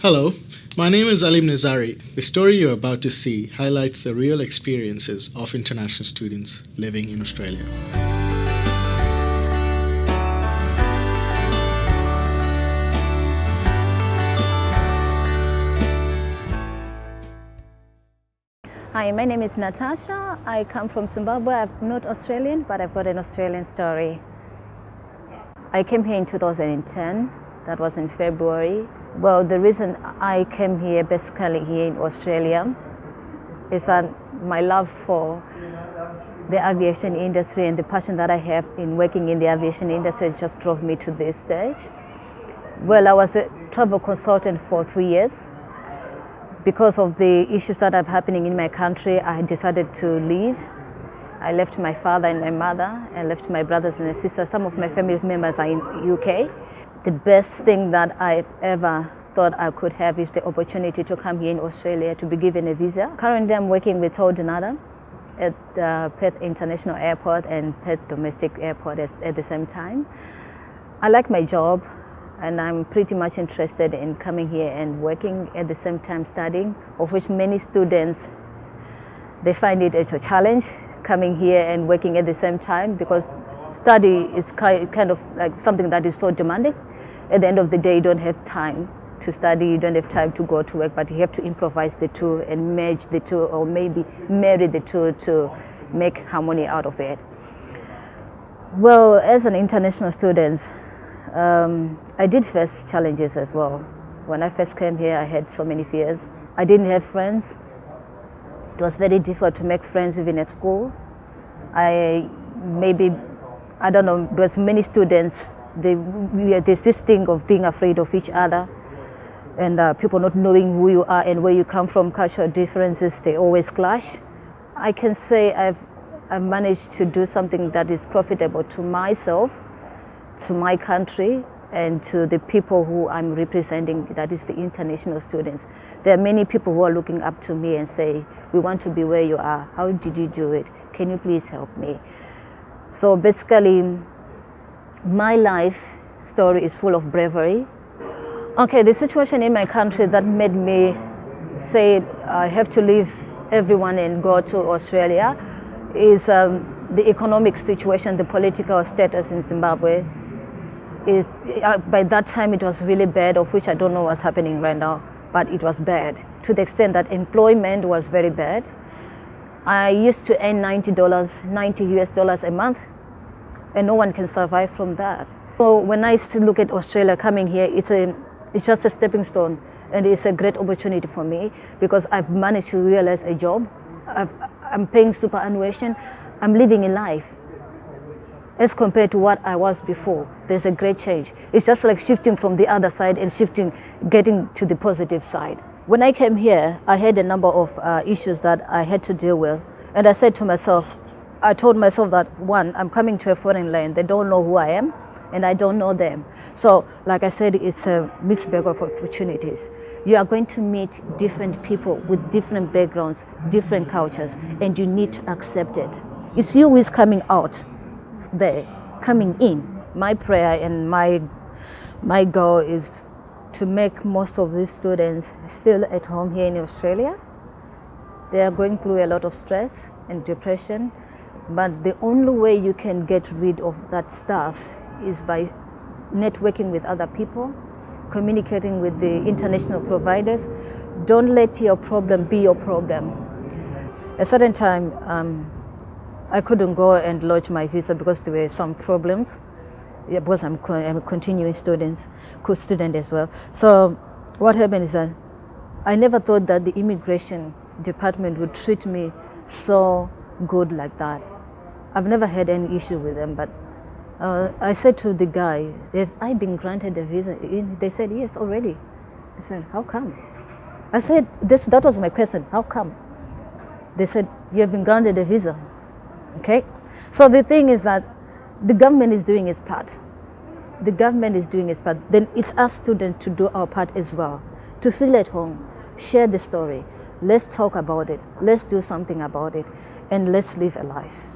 Hello, my name is Alim Nizari. The story you're about to see highlights the real experiences of international students living in Australia. Hi, my name is Notacia. I come from Zimbabwe. I'm not Australian, but I've got an Australian story. I came here in 2010. That was in February. Well, the reason I came here, basically here in Australia, is that my love for the aviation industry and the passion that I have in working in the aviation industry just drove me to this stage. Well, I was a travel consultant for 3 years. Because of the issues that are happening in my country, I decided to leave. I left my father and my mother, and left my brothers and sisters. Some of my family members are in UK. The best thing that I ever thought I could have is the opportunity to come here in Australia to be given a visa. Currently, I'm working with Nada at Perth International Airport and Perth Domestic Airport at the same time. I like my job, and I'm pretty much interested in coming here and working at the same time studying, of which many students, they find it as a challenge coming here and working at the same time, because study is kind of like something that is so demanding. At the end of the day, you don't have time to study, you don't have time to go to work, but you have to improvise the two and merge the two, or maybe marry the two to make harmony out of it. Well, as an international student, I did face challenges as well. When I first came here, I had so many fears. I didn't have friends. It was very difficult to make friends even at school. I don't know, there was many students, there's this thing of being afraid of each other, and people not knowing who you are and where you come from. Cultural differences, they always clash. I can say I've managed to do something that is profitable to myself, to my country, and to the people who I'm representing, that is the international students. There are many people who are looking up to me and say, we want to be where you are. How did you do it? Can you please help me? So basically, my life story is full of bravery. Okay, the situation in my country that made me say I have to leave everyone and go to Australia is the economic situation, the political status in Zimbabwe. By that time it was really bad, of which I don't know what's happening right now, but it was bad to the extent that employment was very bad. I used to earn $90 US a month, and no one can survive from that. So when I still look at Australia coming here, it's just a stepping stone, and it's a great opportunity for me because I've managed to realize a job. I'm paying superannuation. I'm living a life. As compared to what I was before, there's a great change. It's just like shifting from the other side and getting to the positive side. When I came here, I had a number of issues that I had to deal with. And I said to myself, I told myself that, one, I'm coming to a foreign land. They don't know who I am, and I don't know them. So, like I said, it's a mixed bag of opportunities. You are going to meet different people with different backgrounds, different cultures, and you need to accept it. It's you who is coming out there, coming in. My prayer and my goal is to make most of these students feel at home here in Australia. They are going through a lot of stress and depression, but the only way you can get rid of that stuff is by networking with other people, communicating with the international providers. Don't let your problem be your problem. At a certain time, I couldn't go and lodge my visa because there were some problems. Because I'm a continuing student as well. So what happened is that I never thought that the immigration department would treat me so good like that. I've never had any issue with them, but I said to the guy, have I been granted a visa? They said, yes, already. I said, how come? I said, that was my question, how come? They said, you have been granted a visa. Okay? So the thing is that the government is doing its part. The government is doing its part. Then it's us students to do our part as well. To feel at home, share the story. Let's talk about it. Let's do something about it. And let's live a life.